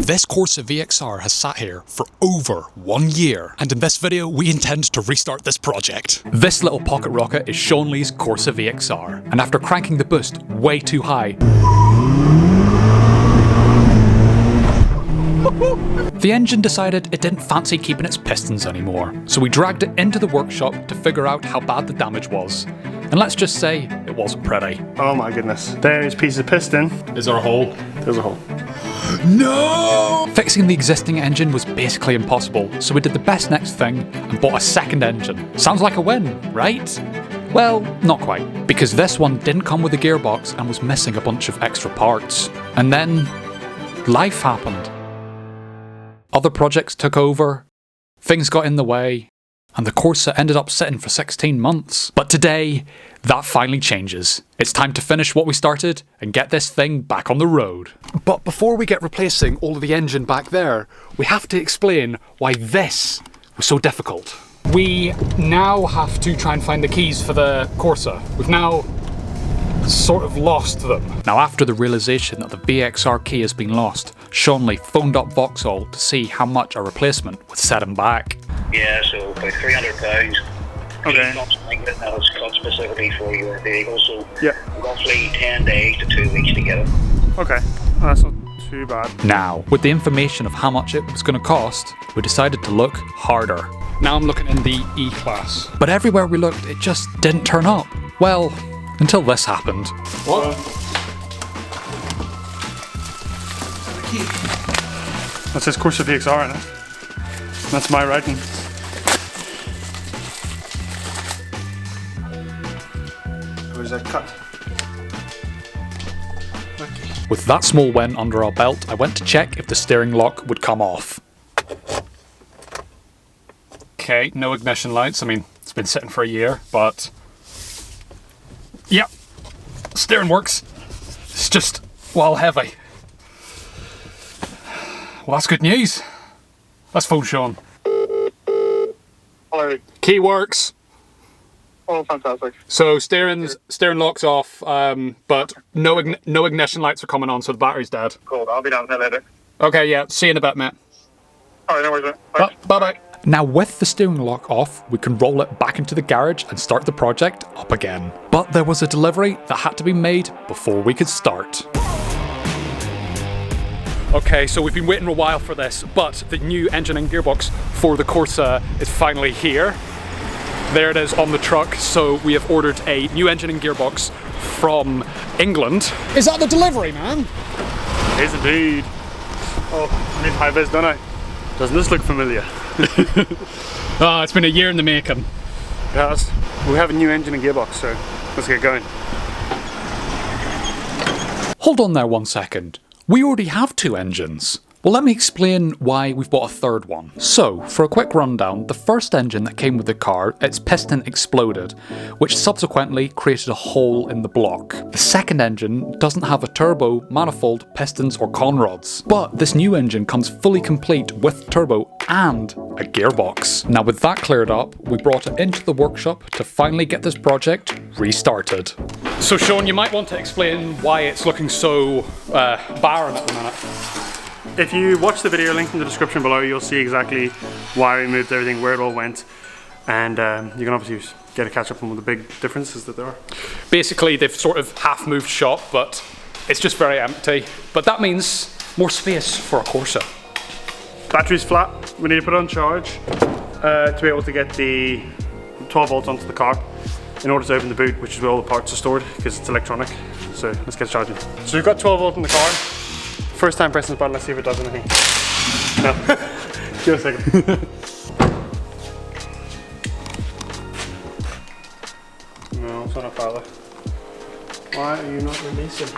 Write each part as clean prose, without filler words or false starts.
This Corsa VXR has sat here for over 1 year, and in this video we intend to restart this project. This little pocket rocket is Shaun Lee's Corsa VXR, and after cranking the boost way too high, the engine decided it didn't fancy keeping its pistons anymore, so we dragged it into the workshop to figure out how bad the damage was. And let's just say, it wasn't pretty. Oh my goodness. There's a piece of piston. Is there a hole? There's a hole. No! Fixing the existing engine was basically impossible, so we did the best next thing and bought a second engine. Sounds like a win, right? Well, not quite, because this one didn't come with a gearbox and was missing a bunch of extra parts. And then, life happened. Other projects took over, things got in the way, and the Corsa ended up sitting for 16 months. But today, that finally changes. It's time to finish what we started and get this thing back on the road. But before we get replacing all of the engine back there, we have to explain why this was so difficult. We now have to try and find the keys for the Corsa. We've now sort of lost them. Now, after the realization that the VXR key has been lost, Shaun Lee phoned up Vauxhall to see how much a replacement would set him back. Yeah, so about £300. Okay. That was cut specifically for your vehicle, so yeah, roughly 10 days to 2 weeks to get it. Okay, that's not too bad. Now, with the information of how much it was going to cost, we decided to look harder. Now I'm looking in the E-Class. But everywhere we looked, it just didn't turn up. Well, until this happened. What? That says Corsa VXR in it. That's my writing. Where's that cut? Okay. With that small win under our belt, I went to check if the steering lock would come off. Okay, no ignition lights. I mean, it's been sitting for a year, but yep, steering works. It's just, well, heavy. Well, that's good news. Let's phone Shaun. Hello. Key works. Oh, fantastic. So steering lock's off, but no ignition lights are coming on, so the battery's dead. Cool, I'll be down there later. Okay, yeah, see you in a bit, mate. Alright, no worries, mate. Bye-bye. Now, with the steering lock off, we can roll it back into the garage and start the project up again. But there was a delivery that had to be made before we could start. Okay, so we've been waiting a while for this, but the new engine and gearbox for the Corsa is finally here. There it is on the truck, so we have ordered a new engine and gearbox from England. Is that the delivery, man? It is indeed. Oh, I need high-vis, don't I? Doesn't this look familiar? Oh, it's been a year in the making. Yes. We have a new engine and gearbox, so let's get going. Hold on there 1 second. We already have 2 engines. Well, let me explain why we've bought a third one. So, for a quick rundown, the first engine that came with the car, its piston exploded, which subsequently created a hole in the block. The second engine doesn't have a turbo, manifold, pistons or conrods, but this new engine comes fully complete with turbo and a gearbox. Now, with that cleared up, we brought it into the workshop to finally get this project restarted. So Shaun, you might want to explain why it's looking so barren at the minute. If you watch the video link in the description below, you'll see exactly why we moved everything, where it all went, and you can obviously get a catch up on the big differences that there are. Basically, they've sort of half moved shop, but it's just very empty. But that means more space for a Corsa. Battery's flat. We need to put it on charge to be able to get the 12 volts onto the car in order to open the boot, which is where all the parts are stored because it's electronic. So let's get charging. So we've got 12 volts in the car. First time pressing this button, let's see if it does anything. No. Give it a second. No, it's on a pilot. Why are you not releasing?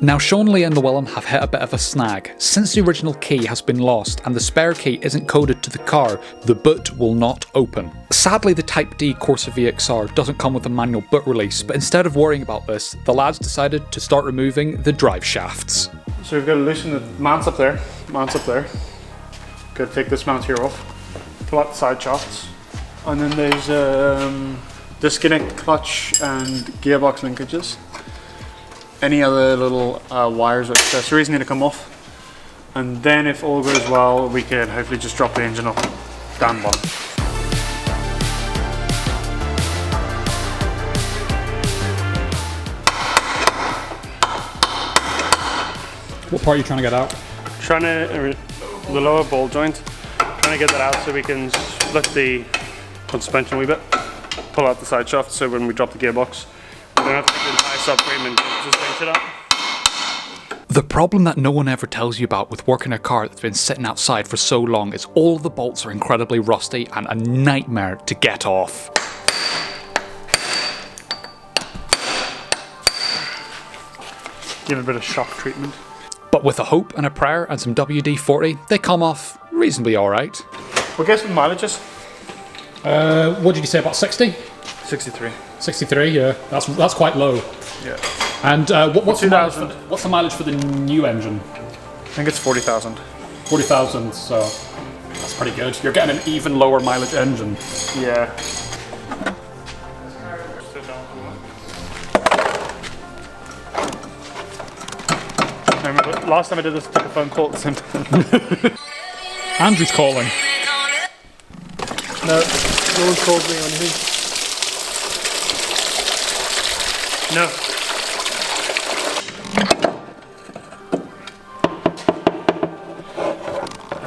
Now, Shaun Lee and Llewellyn have hit a bit of a snag. Since the original key has been lost and the spare key isn't coded to the car, the boot will not open. Sadly, the Type D Corsa VXR doesn't come with a manual boot release, but instead of worrying about this, the lads decided to start removing the drive shafts. So we've got to loosen the mounts up there. Got to take this mount here off. Pull out the side shafts. And then there's disconnect clutch and gearbox linkages. Any other little wires or accessories need to come off. And then if all goes well, we can hopefully just drop the engine off down the bottom. What part are you trying to get out? Trying to, the lower ball joint, trying to get that out so we can split the suspension a wee bit, pull out the side shaft so when we drop the gearbox, we don't have to take the entire subframe and just bench it out. The problem that no one ever tells you about with working a car that's been sitting outside for so long is all the bolts are incredibly rusty and a nightmare to get off. Give it a bit of shock treatment. But with a hope and a prayer and some WD-40, they come off reasonably alright. Well, guess what mileage is? What did you say, about 60? 63. 63, yeah. That's quite low. Yeah. And what's the mileage for the new engine? I think it's 40,000. 40,000, so that's pretty good. You're getting an even lower mileage engine. Yeah. I remember last time I did this, I took a phone call at the same time. Andrew's calling. No, no one called me on his. No.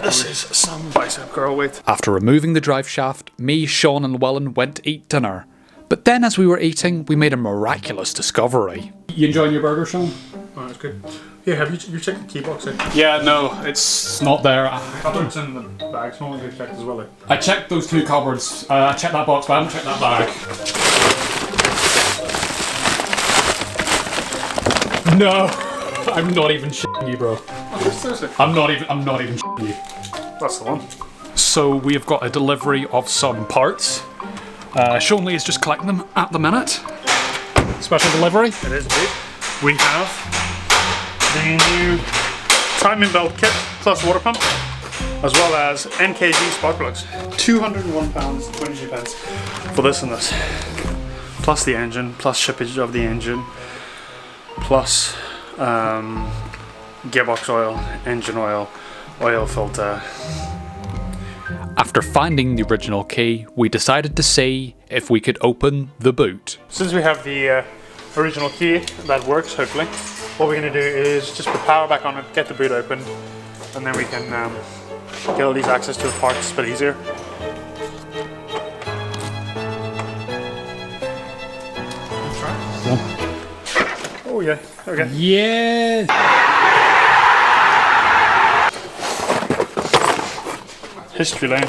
This is some bicep curl weight. After removing the drive shaft, me, Shaun and Llewellyn went to eat dinner. But then as we were eating, we made a miraculous discovery. You enjoying your burger, Shaun? Oh, that's good. Yeah, have you checked the key box? Yeah, no, it's not there. I thought it's in the bag, so I want to check as well. I checked those two cupboards. I checked that box, but I haven't checked that bag. No, I'm not even shitting you, bro. I'm not even shitting you. That's the one. So we have got a delivery of some parts. Shaun Lee is just collecting them at the minute. Special delivery. It is indeed. We have the new timing belt kit plus water pump, as well as NKG spark plugs. £201.22 for this and this. Plus the engine, plus shippage of the engine, plus gearbox oil, engine oil, oil filter. After finding the original key, we decided to see if we could open the boot. Since we have the original key that works, hopefully, what we're going to do is just put power back on it, get the boot open, and then we can get all these access to the parts a bit easier. Let's try. Oh yeah, okay. Yes! History lane.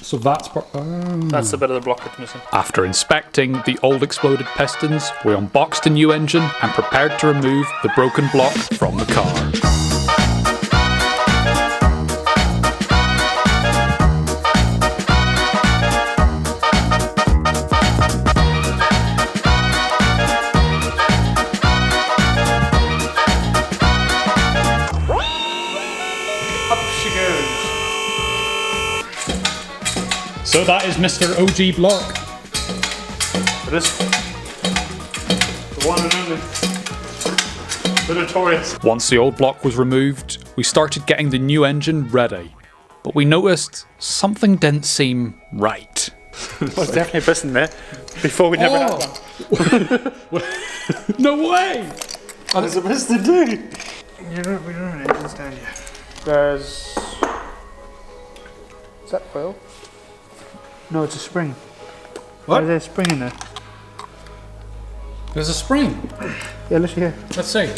So that's That's the bit of the block that's missing. After inspecting the old exploded pistons, we unboxed the new engine and prepared to remove the broken block from the car. Up she goes. So that is Mr. OG block. It is the one and only. The notorious. Once the old block was removed, we started getting the new engine ready. But we noticed something didn't seem right. There was definitely a piston there before we never had one. No way! What is a piston do? We don't have an engine stand yet. There's... Is that oil? No, it's a spring. What? There's a spring in there. There's a spring. Yeah, look here. Let's see.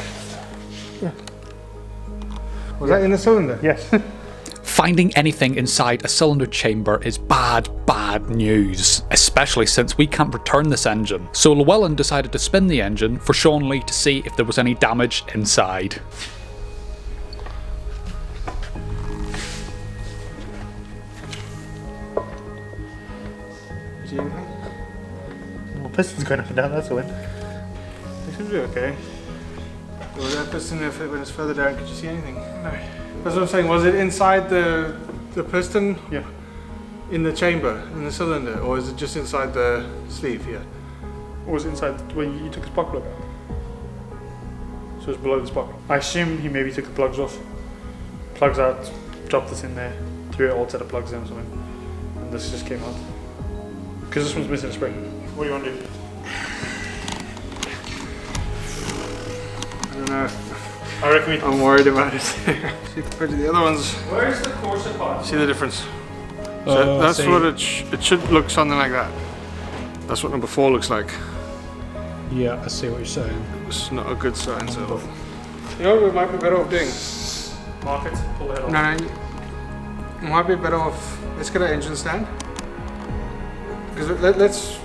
Yeah. Was that in the cylinder? Yes. Finding anything inside a cylinder chamber is bad news, especially since we can't return this engine. So Llewellyn decided to spin the engine for Shaun Lee to see if there was any damage inside. Well, piston's going up and down, that's a win. It should be okay. Was that piston, if it was further down, could you see anything? No. That's what I'm saying, was it inside the piston? Yeah. In the chamber, in the cylinder, or is it just inside the sleeve here? Or was it inside when you took the spark plug out? So it's below the spark plug. I assume he maybe took the plugs off. plugs out, drop this in there, 3 old set of plugs in or something, and this just came out. Because this one's missing a spring. What do you want to do? I don't know. I reckon I'm worried about it. See, compared to the other ones, Where's the Corsa part? see the difference? So that's what it should look something like that. That's what number 4 looks like. Yeah, I see what you're saying. It's not a good sign, so. You know what we might be better off doing? Mark it, pull the head off. No, we might be better off. Let's get an engine stand. Because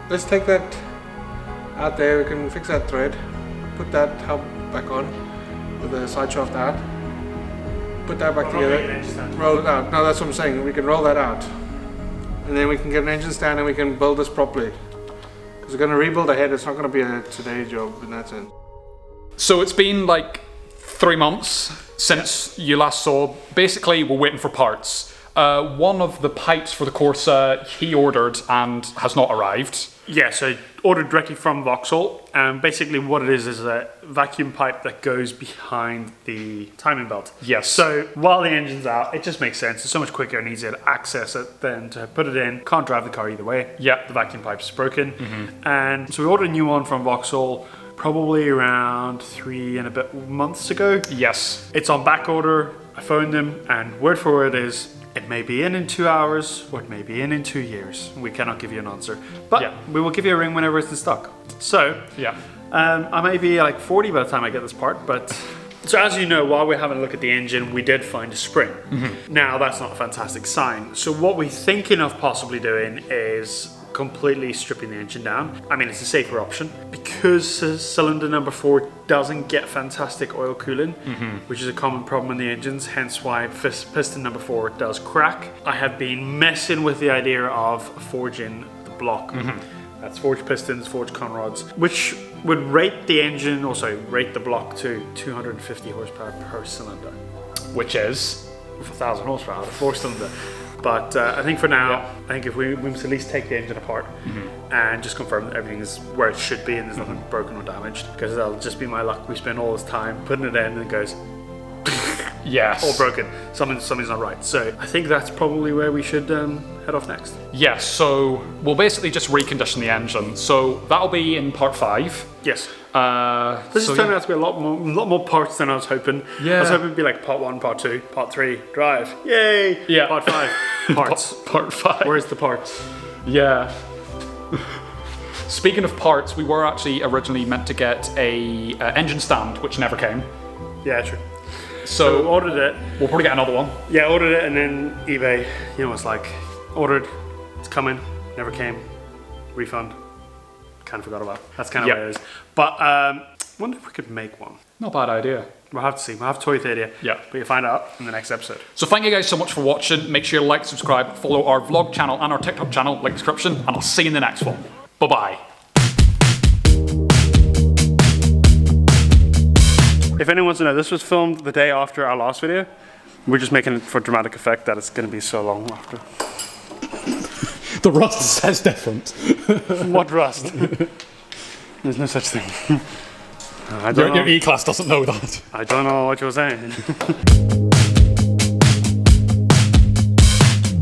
let's take that out there. We can fix that thread, put that hub back on with the side shaft out. Put that back together. Roll it out. No, that's what I'm saying. We can roll that out, and then we can get an engine stand and we can build this properly. Because we're going to rebuild a head. It's not going to be a today job in that sense. So it's been like 3 months since you last saw. Basically, we're waiting for parts. One of the pipes for the Corsa he ordered and has not arrived. Yeah, so ordered directly from Vauxhall, and basically what it is a vacuum pipe that goes behind the timing belt. Yes. So while the engine's out, it just makes sense. It's so much quicker and easier to access it than to put it in. Can't drive the car either way. Yeah. The vacuum pipe's broken. And so we ordered a new one from Vauxhall probably around 3 and a bit months ago. Yes. It's on back order. I phoned them, and word for word is, it may be in 2 hours, or it may be in 2 years. We cannot give you an answer. But Yeah. we will give you a ring whenever it's in stock. So, Yeah. I may be like 40 by the time I get this part, but... So as you know, while we're having a look at the engine, we did find a spring. Now, that's not a fantastic sign. So what we're thinking of possibly doing is completely stripping the engine down. I mean, it's a safer option. Because cylinder number 4 doesn't get fantastic oil cooling, which is a common problem in the engines, hence why piston number 4 does crack. I have been messing with the idea of forging the block. That's forged pistons, forged conrods, which would rate the engine, also rate the block to 250 horsepower per cylinder. Which is? 1,000 horsepower, 4-cylinder. But I think for now, I think if we must at least take the engine apart and just confirm that everything is where it should be and there's nothing broken or damaged, because that'll just be my luck. We spend all this time putting it in and it goes Yes. all broken. Something's not right. So I think that's probably where we should head off next. Yes, so we'll basically just recondition the engine. So that'll be in part 5. Yes. so This is turning out to be a lot more parts than I was hoping. Yeah. I was hoping it'd be like part 1, part 2, part 3, drive. Yay! Yeah. Part 5, parts. Part 5. Where's the parts? Yeah. Speaking of parts, we were actually originally meant to get a engine stand, which never came. Yeah, true. So So ordered it. we'll probably get another one. Yeah, ordered it, and then eBay, you know, it's like, ordered, it's coming, never came, refund, kind of forgot about it. That's kind of Yep. what it is. But wonder if we could make one. Not a bad idea. We'll have to see. We'll have to toy with the idea. Yeah. But you'll find out in the next episode. So thank you guys so much for watching. Make sure you like, subscribe, follow our vlog channel and our TikTok channel, link description, and I'll see you in the next one. Bye-bye. If anyone wants to know, this was filmed the day after our last video. We're just making it for dramatic effect that it's going to be so long after. The rust says different. What rust? There's no such thing. I don't Your know. E-Class doesn't know that. I don't know what you're saying.